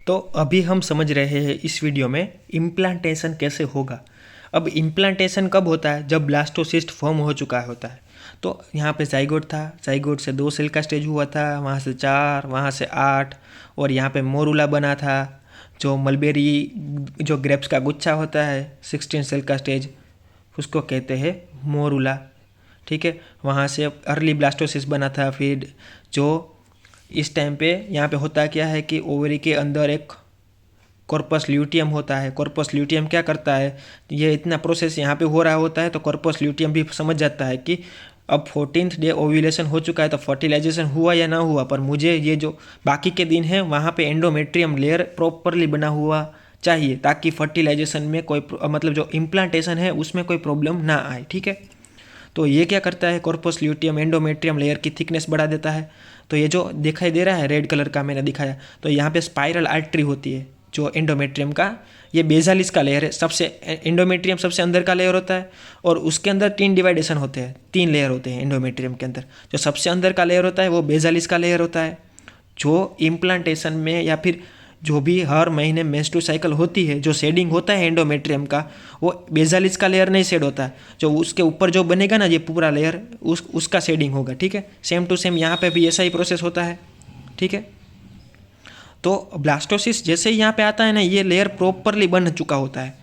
तो अभी हम समझ रहे हैं इस वीडियो में इम्प्लांटेशन कैसे होगा। अब इम्प्लांटेशन कब होता है? जब ब्लास्टोसिस्ट फॉर्म हो चुका होता है। तो यहाँ पे जाइगोट था, जाइगोट से 2 सेल का स्टेज हुआ था, वहाँ से 4, वहाँ से 8, और यहाँ पे मोरूला बना था, जो मलबेरी जो ग्रेप्स का गुच्छा होता है, 16 सेल का स्टेज, उसको कहते हैं मोरूला। ठीक है, वहाँ से अर्ली ब्लास्टोसिस्ट बना था। फिर जो इस टाइम पे यहाँ पे होता क्या है कि ओवरी के अंदर एक कॉर्पस ल्यूटियम होता है। कॉर्पस ल्यूटियम क्या करता है, ये इतना प्रोसेस यहाँ पे हो रहा होता है तो कॉर्पस ल्यूटियम भी समझ जाता है कि अब 14th डे ओव्यूलेशन हो चुका है, तो फर्टिलाइजेशन हुआ या ना हुआ, पर मुझे ये जो बाकी के दिन है वहाँ पे एंडोमेट्रियम लेयर प्रॉपरली बना हुआ चाहिए, ताकि फर्टिलाइजेशन में कोई मतलब जो इम्प्लांटेशन है उसमें कोई प्रॉब्लम ना आए। ठीक है, तो ये क्या करता है, कॉर्पस ल्यूटियम एंडोमेट्रियम लेयर की थिकनेस बढ़ा देता है। तो ये जो दिखाई दे रहा है रेड कलर का मैंने दिखाया, तो यहाँ पे स्पाइरल आर्टरी होती है जो एंडोमेट्रियम का, ये बेजालिस का लेयर है। सबसे एंडोमेट्रियम सबसे अंदर का लेयर होता है, और उसके अंदर 3 डिवाइडेशन होते हैं, 3 लेयर होते हैं एंडोमेट्रियम के अंदर। जो सबसे अंदर का लेयर होता है वो बेजालिस का लेयर होता है। जो इम्प्लांटेशन में या फिर जो भी हर महीने मेंस्ट्रुअल साइकिल होती है, जो शेडिंग होता है एंडोमेट्रियम का, वो बेजालिस का लेयर नहीं शेड होता है। जो उसके ऊपर जो बनेगा ना ये पूरा लेयर, उसका शेडिंग होगा। ठीक है, सेम टू सेम यहाँ पे भी ऐसा ही प्रोसेस होता है। ठीक है, तो ब्लास्टोसिस जैसे ही यहाँ पे आता है ना, ये लेयर प्रॉपरली बन चुका होता है।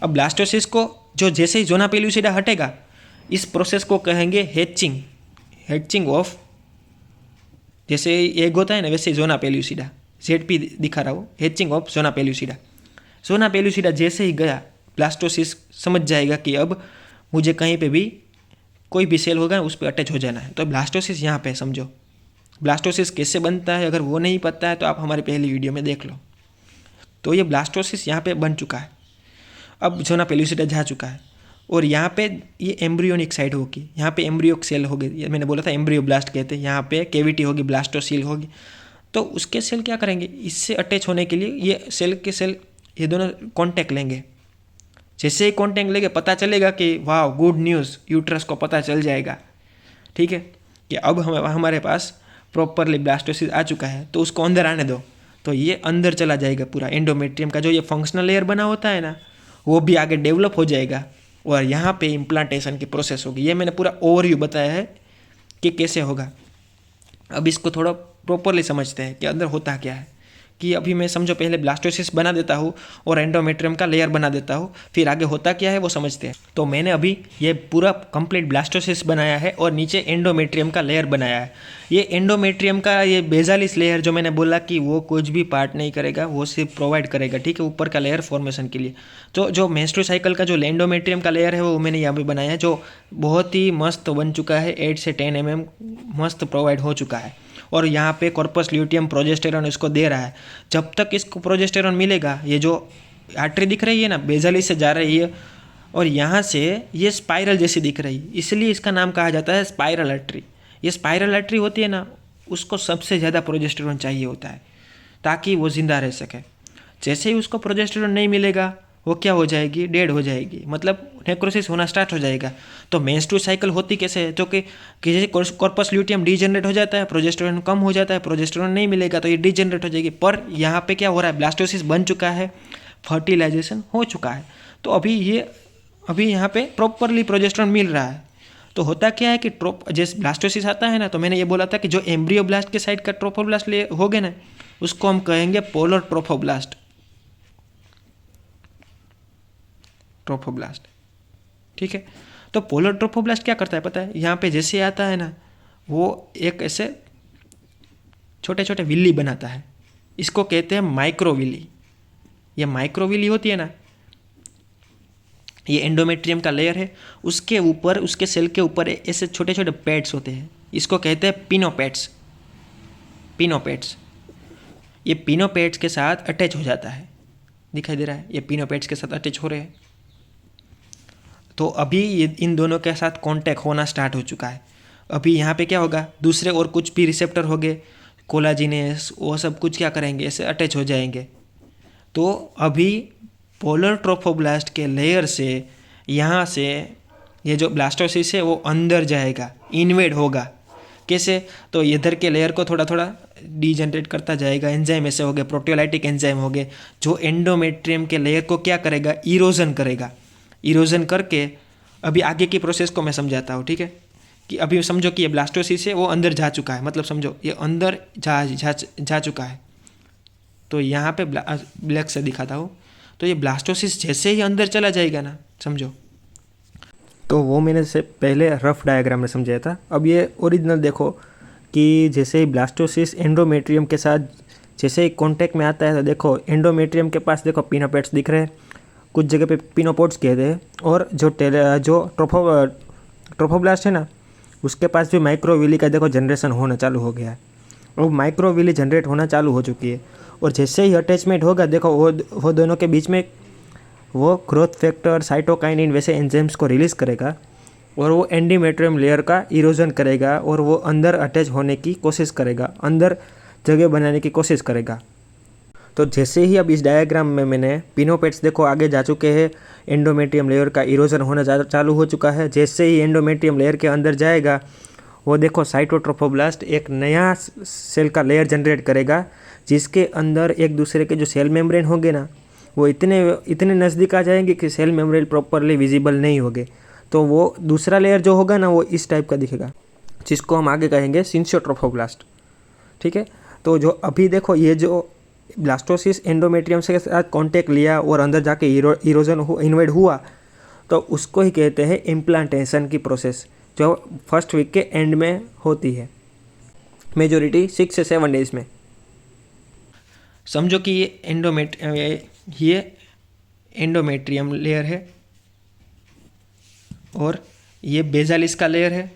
अब ब्लास्टोसिस को जो जैसे ही जोना पेल्यूसिडा हटेगा, इस प्रोसेस को कहेंगे हैचिंग। हैचिंग ऑफ, जैसे एग होता है ना वैसे जोना पेल्यूसिडा, ZP दिखा रहा हूँ, hatching of zona pellucida. Zona pellucida जैसे ही गया, ब्लास्टोसिस समझ जाएगा कि अब मुझे कहीं पे भी कोई भी सेल होगा उस पर अटैच हो जाना है। तो ब्लास्टोसिस यहाँ पे समझो। ब्लास्टोसिस कैसे बनता है अगर वो नहीं पता है तो आप हमारी पहली वीडियो में देख लो। तो ये ब्लास्टोसिस यहाँ पे बन चुका है। अब जोना पेल्यूसिडा जा चुका है, और यहाँ पे ये एम्ब्रियोनिक साइड होगी। यहाँ पे एम्ब्रियो सेल होगी, मैंने बोला था एम्ब्रियो ब्लास्ट कहते हैं। यहाँ पे कैविटी होगी, ब्लास्टोसील होगी। तो उसके सेल क्या करेंगे, इससे अटैच होने के लिए ये सेल के सेल ये दोनों कांटेक्ट लेंगे। जैसे ही कांटेक्ट लेंगे पता चलेगा कि वाह गुड न्यूज़, यूट्रस को पता चल जाएगा। ठीक है, कि अब हमारे पास प्रॉपरली ब्लास्टोसिस आ चुका है, तो उसको अंदर आने दो। तो ये अंदर चला जाएगा पूरा। एंडोमेट्रियम का जो ये फंक्शनल लेयर बना होता है ना, वो भी आगे डेवलप हो जाएगा, और यहाँ पे इम्प्लांटेशन की प्रोसेस होगी। ये मैंने पूरा ओवरव्यू बताया है कि कैसे होगा। अब इसको थोड़ा प्रॉपरली समझते हैं कि अंदर होता क्या है। कि अभी मैं समझो पहले ब्लास्टोसिस बना देता हूँ और एंडोमेट्रियम का लेयर बना देता हूँ, फिर आगे होता क्या है वो समझते हैं। तो मैंने अभी ये पूरा कंप्लीट ब्लास्टोसिस बनाया है और नीचे एंडोमेट्रियम का लेयर बनाया है। ये एंडोमेट्रियम का ये बेजालिस लेयर जो मैंने बोला कि वो कुछ भी पार्ट नहीं करेगा, वो सिर्फ प्रोवाइड करेगा। ठीक है, ऊपर का लेयर फॉर्मेशन के लिए। तो जो मेंस्ट्रुअल साइकिल का जो एंडोमेट्रियम का लेयर है वो मैंने यहाँ पे बनाया है, जो बहुत ही मस्त बन चुका है। 8 से 10 mm मस्त प्रोवाइड हो चुका है। और यहाँ पे कॉर्पस ल्यूटियम प्रोजेस्टेरॉन इसको दे रहा है। जब तक इसको प्रोजेस्टेरॉन मिलेगा, ये जो आर्टरी दिख रही है ना बेजाली से जा रही है, और यहाँ से ये स्पाइरल जैसी दिख रही है, इसलिए इसका नाम कहा जाता है स्पाइरल आर्टरी। ये स्पाइरल आर्टरी होती है ना, उसको सबसे ज़्यादा प्रोजेस्टेरॉन चाहिए होता है ताकि वो ज़िंदा रह सके। जैसे ही उसको प्रोजेस्टेरॉन नहीं मिलेगा, वो क्या हो जाएगी, डेड हो जाएगी, मतलब नेक्रोसिस होना स्टार्ट हो जाएगा। तो मेंस्ट्रुअल साइकिल होती कैसे है, जो कि जैसे कॉर्पस ल्यूटियम डीजनरेट हो जाता है, प्रोजेस्टेरॉन कम हो जाता है, प्रोजेस्टेरॉन नहीं मिलेगा तो ये डीजनरेट हो जाएगी। पर यहाँ पे क्या हो रहा है, ब्लास्टोसिस बन चुका है, फर्टिलाइजेशन हो चुका है, तो अभी यहाँ पे प्रॉपरली प्रोजेस्टेरॉन मिल रहा है। तो होता क्या है कि जैसे ब्लास्टोसिस आता है ना, तो मैंने ये बोला था कि जो एम्ब्रियोब्लास्ट के साइड का ट्रोफोब्लास्ट हो गए ना, उसको हम कहेंगे पोलर ट्रोफोब्लास्ट। ट्रोफोब्लास्ट, ठीक है। तो पोलर ट्रोफोब्लास्ट क्या करता है पता है, यहाँ पे जैसे आता है ना, वो एक ऐसे छोटे छोटे विल्ली बनाता है। इसको कहते हैं माइक्रोविली। ये माइक्रोविली होती है ना, ये एंडोमेट्रियम का लेयर है, उसके ऊपर, उसके सेल के ऊपर ऐसे छोटे छोटे पैड्स होते हैं। इसको कहते हैं पिनोपैड्स। पिनोपैड्स, ये पिनोपैड्स के साथ अटैच हो जाता है। दिखाई दे रहा है, ये पिनोपैड्स के साथ अटैच हो रहे हैं। तो अभी ये इन दोनों के साथ कांटेक्ट होना स्टार्ट हो चुका है। अभी यहाँ पे क्या होगा, दूसरे और कुछ भी रिसेप्टर हो गए, कोलाजिनेस, वो सब कुछ क्या करेंगे, ऐसे अटैच हो जाएंगे। तो अभी पोलर ट्रोफोब्लास्ट के लेयर से यहाँ से ये जो ब्लास्टोसिस है वो अंदर जाएगा, इन्वेड होगा। कैसे, तो इधर के लेयर को थोड़ा थोड़ा डीजनरेट करता जाएगा। एंजाइम ऐसे हो गए, प्रोटियोलाइटिक एंजाइम हो गए, जो एंडोमेट्रियम के लेयर को क्या करेगा, इरोजन करेगा। इरोजन करके अभी आगे की प्रोसेस को मैं समझाता हूँ, ठीक है। कि अभी समझो कि ये ब्लास्टोसिस है, वो अंदर जा चुका है, मतलब समझो ये अंदर जा चुका है। तो यहाँ पे ब्लैक से दिखाता हूँ। तो ये ब्लास्टोसिस जैसे ही अंदर चला जाएगा ना, समझो, तो वो मैंने से पहले रफ डायग्राम में समझाया था। अब ये ओरिजिनल देखो कि जैसे ही ब्लास्टोसिस एंडोमेट्रियम के साथ जैसे ही कांटेक्ट में आता है, तो देखो एंडोमेट्रियम के पास देखो पिनोपेट्स दिख रहे हैं, कुछ जगह पे पिनोपोड्स कहते हैं, और जो ट्रोफोब्लास्ट है ना, उसके पास भी माइक्रोविली का देखो जनरेशन होना चालू हो गया है। वो माइक्रोविली जनरेट होना चालू हो चुकी है, और जैसे ही अटैचमेंट होगा देखो वो दोनों के बीच में वो ग्रोथ फैक्टर, साइटोकाइनिन वैसे एंजाइम्स को रिलीज़ करेगा, और वो एंडोमेट्रियम लेयर का इरोजन करेगा, और वो अंदर अटैच होने की कोशिश करेगा, अंदर जगह बनाने की कोशिश करेगा। तो जैसे ही अब इस डायग्राम में मैंने पिनोपेट्स देखो आगे जा चुके हैं, एंडोमेट्रियम लेयर का इरोजन होना चालू हो चुका है। जैसे ही एंडोमेट्रियम लेयर के अंदर जाएगा, वो देखो साइटोट्रोफोब्लास्ट एक नया सेल का लेयर जनरेट करेगा, जिसके अंदर एक दूसरे के जो सेल मेम्ब्रेन होंगे ना, वो इतने नज़दीक आ जाएंगे कि सेल मेम्ब्रेन प्रॉपरली विजिबल नहीं होंगे। तो वो दूसरा लेयर जो होगा ना, वो इस टाइप का दिखेगा, जिसको हम आगे कहेंगे सिंसियोट्रोफोब्लास्ट, ठीक है। तो जो अभी देखो ये जो ब्लास्टोसिस एंडोमेट्रियम से साथ कांटेक्ट लिया और अंदर जाके इरोजन इन्वेड हुआ, तो उसको ही कहते हैं इम्प्लांटेशन की प्रोसेस, जो फर्स्ट वीक के एंड में होती है, मेजोरिटी 6 से 7 डेज में। समझो कि ये एंडोमेट्रियम लेयर है, और ये बेजालिस का लेयर है,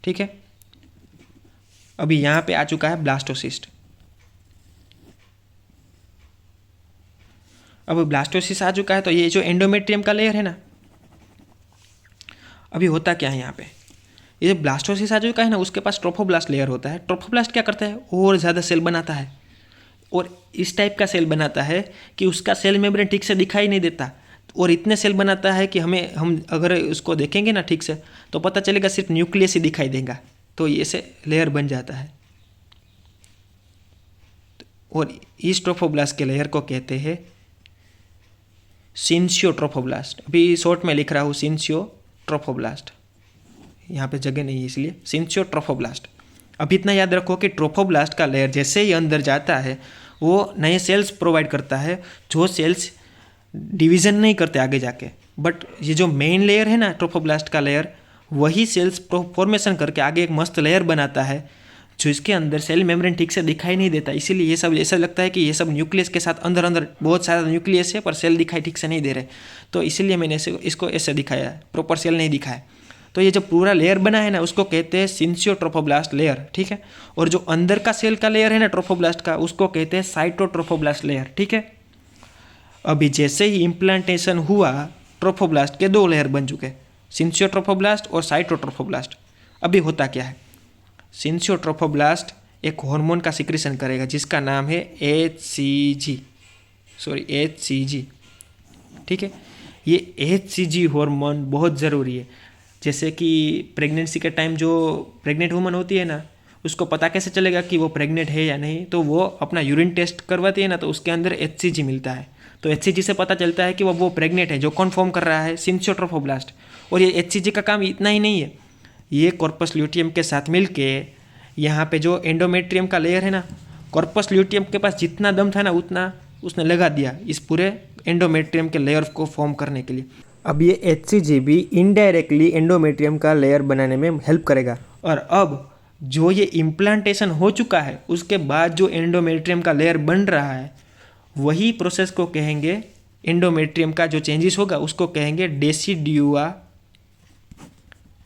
ठीक है। अभी यहाँ पे आ चुका है ब्लास्टोसिस्ट। अब ब्लास्टोसिस्ट आ चुका है, तो ये जो एंडोमेट्रियम का लेयर है ना, अभी होता क्या है यहाँ पे, ये जो ब्लास्टोसिस्ट आ चुका है ना, उसके पास ट्रोफोब्लास्ट लेयर होता है। ट्रोफोब्लास्ट क्या करता है, और ज़्यादा सेल बनाता है, और इस टाइप का सेल बनाता है कि उसका सेल मेम्ब्रेन ठीक से दिखाई नहीं देता, और इतने सेल बनाता है कि हम अगर उसको देखेंगे ना ठीक से, तो पता चलेगा सिर्फ न्यूक्लियस ही दिखाई देगा। तो ये से लेयर बन जाता है, और इस ट्रोफोब्लास्ट के लेयर को कहते हैं सिंसियोट्रोफोब्लास्ट। अभी शॉर्ट में लिख रहा हूँ सिंसियोट्रोफोब्लास्ट, यहाँ पे जगह नहीं है इसलिए सिंसियोट्रोफोब्लास्ट। अब इतना याद रखो कि ट्रोफोब्लास्ट का लेयर जैसे ही अंदर जाता है, वो नए सेल्स प्रोवाइड करता है, जो सेल्स डिवीज़न नहीं करते आगे जाके, बट ये जो मेन लेयर है ना ट्रोफोब्लास्ट का लेयर, वही सेल्स फॉर्मेशन करके आगे एक मस्त लेयर बनाता है, जो इसके अंदर सेल मेम्ब्रेन ठीक से दिखाई नहीं देता। इसीलिए ये सब ऐसा लगता है कि ये सब न्यूक्लियस के साथ अंदर अंदर बहुत सारा न्यूक्लियस है, पर सेल दिखाई ठीक से नहीं दे रहे। तो इसीलिए मैंने इसको ऐसे दिखाया है, प्रॉपर सेल नहीं दिखाया। तो ये जो पूरा लेयर बना है ना, उसको कहते हैं सिंसियोट्रोफोब्लास्ट लेयर, ठीक है। और जो अंदर का सेल का लेयर है ना ट्रोफोब्लास्ट का, उसको कहते हैं साइटोट्रोफोब्लास्ट लेयर, ठीक है। अभी जैसे ही इम्प्लांटेशन हुआ, ट्रोफोब्लास्ट के 2 लेयर बन चुके, सिंसियोट्रोफोब्लास्ट और साइटोट्रोफोब्लास्ट। अभी होता क्या है, सिंसियोट्रोफोब्लास्ट एक हार्मोन का सिक्रेशन करेगा, जिसका नाम है HCG, ठीक है। ये HCG हार्मोन बहुत ज़रूरी है। जैसे कि प्रेगनेंसी के टाइम जो प्रेग्नेंट वुमन होती है ना, उसको पता कैसे चलेगा कि वो प्रेग्नेंट है या नहीं, तो वो अपना यूरिन टेस्ट करवाती है ना, तो उसके अंदर HCG मिलता है। तो HCG से पता चलता है कि वो प्रेग्नेंट है, जो कन्फर्म कर रहा है सिंसियोट्रोफोब्लास्ट। और ये HCG का काम इतना ही नहीं है, ये कॉर्पस ल्यूटियम के साथ मिलके यहाँ पे जो एंडोमेट्रियम का लेयर है ना, कॉर्पस ल्यूटियम के पास जितना दम था ना, उतना उसने लगा दिया इस पूरे एंडोमेट्रियम के लेयर को फॉर्म करने के लिए। अब ये HCG भी इनडायरेक्टली एंडोमेट्रियम का लेयर बनाने में हेल्प करेगा। और अब जो ये इम्प्लांटेशन हो चुका है, उसके बाद जो एंडोमेट्रियम का लेयर बन रहा है, वही प्रोसेस को कहेंगे, एंडोमेट्रियम का जो चेंजेस होगा उसको कहेंगे डेसिड्यूआ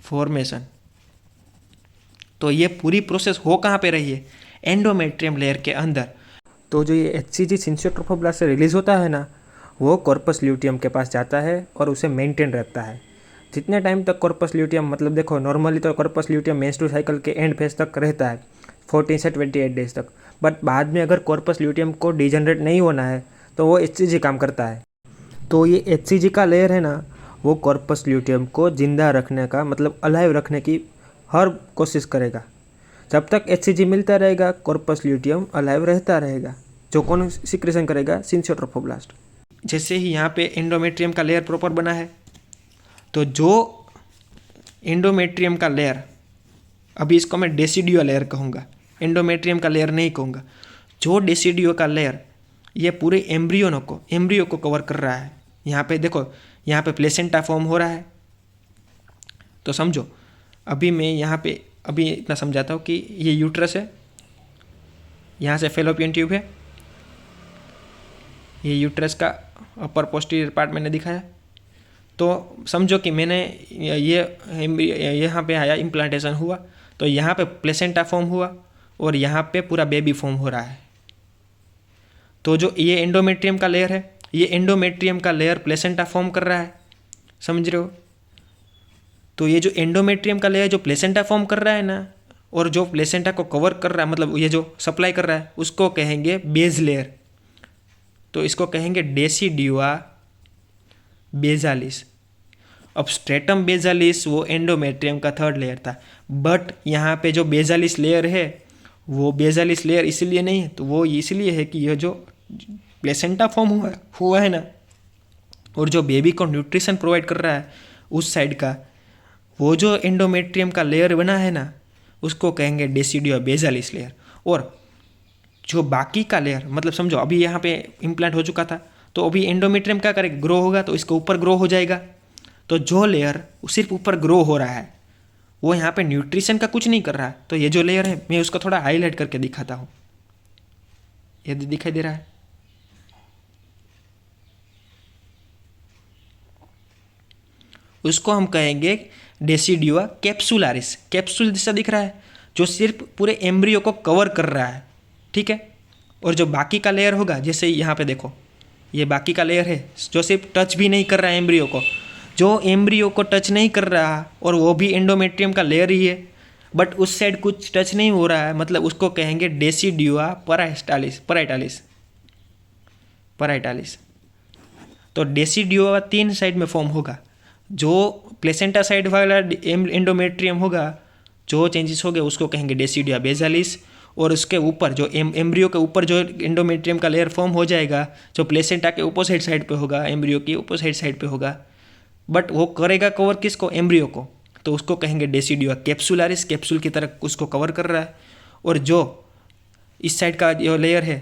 फॉर्मेशन। तो ये पूरी प्रोसेस हो कहाँ पे रही है, एंडोमेट्रियम लेयर के अंदर। तो जो ये HCG सिंसियोट्रोफोब्लास्ट से रिलीज होता है ना, वो कॉर्पस ल्यूटियम के पास जाता है और उसे मेंटेन रखता है। जितने टाइम तक कॉर्पस ल्यूटियम, मतलब देखो नॉर्मली तो कॉर्पस ल्यूटियम मेंस्ट्रुअल साइकिल के एंड फेज तक रहता है, 14 से 28 डेज तक। बट बाद में अगर कॉर्पस ल्यूटियम को डिजनरेट नहीं होना है, तो वो HCG काम करता है। तो ये HCG का लेयर है ना, वो कॉर्पस ल्यूटियम को जिंदा रखने का, मतलब अलाइव रखने की हर कोशिश करेगा। जब तक HCG मिलता रहेगा कॉर्पस ल्यूटियम अलाइव रहता रहेगा, जो कौन सिक्रेशन करेगा, सिंसियो ट्रोफोब्लास्ट। जैसे ही यहाँ पे एंडोमेट्रियम का लेयर प्रॉपर बना है, तो जो एंडोमेट्रियम का लेयर, अभी इसको मैं डेसिडियो लेयर कहूँगा, एंडोमेट्रियम का लेयर नहीं कहूँगा, जो डेसिडियो का लेयर ये पूरे एम्ब्रियो को कवर कर रहा है। यहाँ पे देखो, यहाँ पे प्लेसेंटा फॉर्म हो रहा है, तो समझो अभी मैं यहाँ पे अभी इतना समझाता हूँ कि ये यूट्रस है, यहाँ से फेलोपियन ट्यूब है, ये यूट्रस का अपर पोस्टीरियर पार्ट मैंने दिखाया। तो समझो कि मैंने ये यहाँ पे आया, इम्प्लांटेशन हुआ, तो यहाँ पे प्लेसेंटा फॉर्म हुआ और यहाँ पे पूरा बेबी फॉर्म हो रहा है। तो जो ये एंडोमेट्रियम का लेयर है, ये एंडोमेट्रियम का लेयर प्लेसेंटा फॉर्म कर रहा है, समझ रहे हो। तो ये जो एंडोमेट्रियम का लेयर जो प्लेसेंटा फॉर्म कर रहा है ना, और जो प्लेसेंटा को कवर कर रहा है, मतलब ये जो सप्लाई कर रहा है, उसको कहेंगे बेज लेयर। तो इसको कहेंगे डेसिडिया बेजालिस। अब स्ट्रेटम बेजालिस वो एंडोमेट्रियम का थर्ड लेयर था, बट यहाँ पे जो बेजालिस लेयर है वो बेजालिस लेयर इसलिए नहीं है, तो वो इसलिए है कि यह जो प्लेसेंटा फॉर्म हुआ है ना, और जो बेबी को न्यूट्रिशन प्रोवाइड कर रहा है उस साइड का, वो जो एंडोमेट्रियम का लेयर बना है ना, उसको कहेंगे डेसिडियो बेजालिस लेयर। और जो बाकी का लेयर, मतलब समझो अभी यहाँ पे इम्प्लांट हो चुका था, तो अभी एंडोमेट्रियम क्या करेगा, ग्रो होगा, तो इसके ऊपर ग्रो हो जाएगा। तो जो लेयर सिर्फ ऊपर ग्रो हो रहा है, वो यहाँ पे न्यूट्रिशन का कुछ नहीं कर रहा है, तो ये जो लेयर है मैं उसको थोड़ा हाईलाइट करके दिखाता हूँ। ये दिखाई दे रहा है, उसको हम कहेंगे डेसिडियो कैप्सुलारिस। कैप्सूल जैसा दिख रहा है, जो सिर्फ पूरे एम्ब्रियो को कवर कर रहा है, ठीक है। और जो बाकी का लेयर होगा, जैसे यहाँ पे देखो, ये बाकी का लेयर है जो सिर्फ टच भी नहीं कर रहा है एम्ब्रियो को, जो एम्ब्रियो को टच नहीं कर रहा, और वो भी एंडोमेट्रियम का लेयर ही है, बट उस साइड कुछ टच नहीं हो रहा है, मतलब उसको कहेंगे डेसिडियो पराइटालिस। तो डेसिडियो 3 साइड में फॉर्म होगा। जो प्लेसेंटा साइड वाला एंडोमेट्रियम होगा, जो चेंजेस हो गए उसको कहेंगे डेसिडियो बेजालिस। और उसके ऊपर जो एम्ब्रियो के ऊपर जो एंडोमेट्रियम का लेयर फॉर्म हो जाएगा, जो प्लेसेंटा के अपोजिट साइड पे होगा, एम्ब्रियो की अपोजिट साइड पे होगा, बट वो करेगा कवर किसको, एम्ब्रियो को, तो उसको कहेंगे डेसिडियो कैप्सुलारिस। कैप्सूल की तरह उसको कवर कर रहा है। और जो इस साइड का जो लेयर है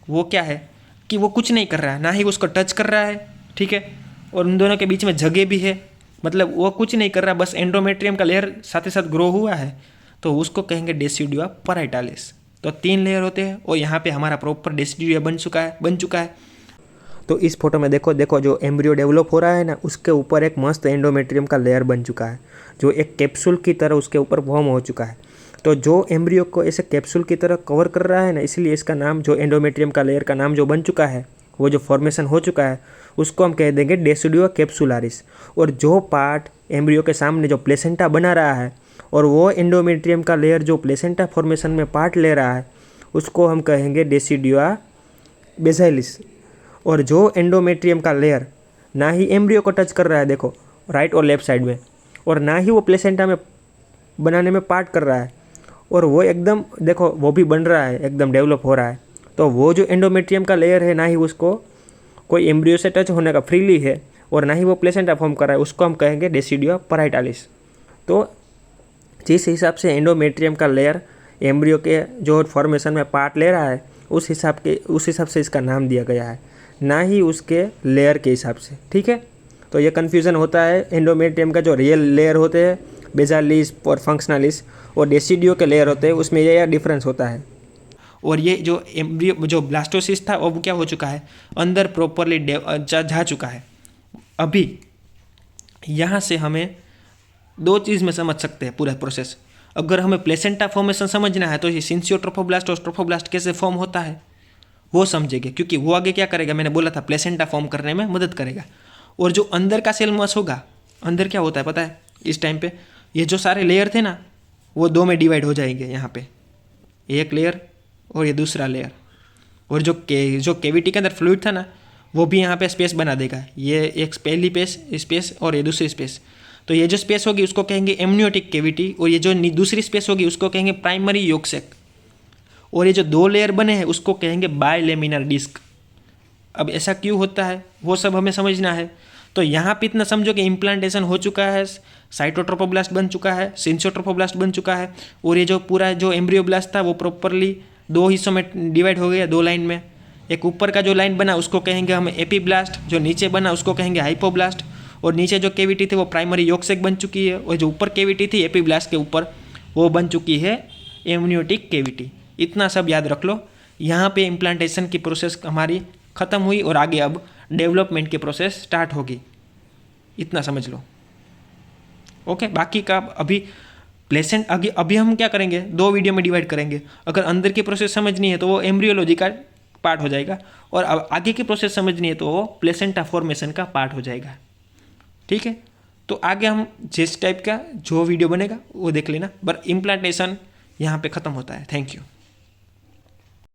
वो क्या है कि वो कुछ नहीं कर रहा है, ना ही उसको टच कर रहा है, ठीक है। और उन दोनों के बीच में जगह भी है, मतलब वो कुछ नहीं कर रहा, बस एंडोमेट्रियम का लेयर साथ ही साथ ग्रो हुआ है, तो उसको कहेंगे डेसिडियो पराइटालिस। तो 3 लेयर होते हैं, और यहाँ पे हमारा प्रॉपर डेसिडियो बन चुका है। तो इस फोटो में देखो जो एम्ब्रियो डेवलप हो रहा है ना, उसके ऊपर एक मस्त एंडोमेट्रियम का लेयर बन चुका है, जो एक कैप्सूल की तरह उसके ऊपर फॉर्म हो चुका है। तो जो एम्ब्रियो को ऐसे कैप्सूल की तरह कवर कर रहा है ना, इसलिए इसका नाम, जो एंडोमेट्रियम का लेयर का नाम जो बन चुका है, वो जो फॉर्मेशन हो चुका है, उसको हम कह देंगे डेसिडियो कैप्सुलारिस। और जो पार्ट एम्ब्रियो के सामने जो प्लेसेंटा बना रहा है, और वो एंडोमेट्रियम का लेयर जो प्लेसेंटा फॉर्मेशन में पार्ट ले रहा है, उसको हम कहेंगे डेसिडियो बेजालिस। और जो एंडोमेट्रियम का लेयर ना ही एम्ब्रियो को टच कर रहा है, देखो राइट और लेफ्ट साइड में, और ना ही वो प्लेसेंटा में बनाने में पार्ट कर रहा है, और वो एकदम देखो वो भी बन रहा है, एकदम डेवलप हो रहा है, तो वो जो एंडोमेट्रियम का लेयर है, ना ही उसको कोई एम्ब्रियो से टच होने का फ्रीली है, और ना ही वो प्लेसेंटा फॉर्म कर रहा है, उसको हम कहेंगे डेसिडियो पराइटालिस। तो जिस हिसाब से एंडोमेट्रियम का लेयर एम्ब्रियो के जो फॉर्मेशन में पार्ट ले रहा है, उस हिसाब से इसका नाम दिया गया है, ना ही उसके लेयर के हिसाब से, ठीक है। तो ये कन्फ्यूज़न होता है एंडोमेट्रियम का जो रियल लेयर होते हैं बेजालिस और फंक्शनलिस, और डेसिडियो के लेयर होते हैं, उसमें यह डिफरेंस होता है। और ये जो एम्ब्रियो जो ब्लास्टोसिस्ट था, वो क्या हो चुका है, अंदर प्रॉपरली जा चुका है। अभी यहाँ से हमें 2 चीज़ में समझ सकते हैं पूरा प्रोसेस। अगर हमें प्लेसेंटा फॉर्मेशन समझना है, तो ये सिंसियो ट्रोफोब्लास्ट और ट्रोफोब्लास्ट कैसे फॉर्म होता है वो समझेंगे, क्योंकि वो आगे क्या करेगा, मैंने बोला था प्लेसेंटा फॉर्म करने में मदद करेगा। और जो अंदर का सेल मस होगा, अंदर क्या होता है पता है, इस टाइम पे ये जो सारे लेयर थे ना, वो 2 में डिवाइड हो जाएंगे। यहाँ पे एक लेयर और ये दूसरा लेयर, और जो कैविटी के अंदर फ्लूइड था ना, वो भी यहाँ पे स्पेस बना देगा। ये एक पहली स्पेस और ये दूसरी स्पेस, तो ये जो स्पेस होगी उसको कहेंगे एमनियोटिक कैविटी, और ये जो दूसरी स्पेस होगी उसको कहेंगे प्राइमरी योगसेक, और ये जो 2 लेयर बने हैं उसको कहेंगे बायलेमिनर डिस्क। अब ऐसा क्यों होता है वो सब हमें समझना है। तो यहाँ पे इतना समझो कि इम्प्लांटेशन हो चुका है, साइटोट्रोफोब्लास्ट बन चुका है, सिंचोट्रोफोब्लास्ट बन चुका है, और ये जो पूरा जो एम्ब्रियोब्लास्ट था वो प्रॉपरली 2 हिस्सों में डिवाइड हो गया, 2 लाइन में। एक ऊपर का जो लाइन बना उसको कहेंगे हम एपीब्लास्ट, जो नीचे बना उसको कहेंगे हाइपोब्लास्ट, और नीचे जो कैविटी थी वो प्राइमरी योगसेक बन चुकी है, और जो ऊपर कैविटी थी एपीब्लास्ट के ऊपर वो बन चुकी है एमनियोटिक कैविटी। इतना सब याद रख लो। यहाँ पे इम्प्लांटेशन की प्रोसेस हमारी ख़त्म हुई और आगे अब डेवलपमेंट की प्रोसेस स्टार्ट होगी, इतना समझ लो। ओके, बाकी का अभी प्लेसेंट अभी हम क्या करेंगे, 2 वीडियो में डिवाइड करेंगे। अगर अंदर की प्रोसेस समझनी है तो वो एम्ब्रियोलॉजी का पार्ट हो जाएगा, और अब आगे की प्रोसेस समझनी है तो वो प्लेसेंटा फॉर्मेशन का पार्ट हो जाएगा। ठीक है, तो आगे हम जिस टाइप का जो वीडियो बनेगा वो देख लेना, पर इम्प्लांटेशन यहाँ पे ख़त्म होता है। Thank you.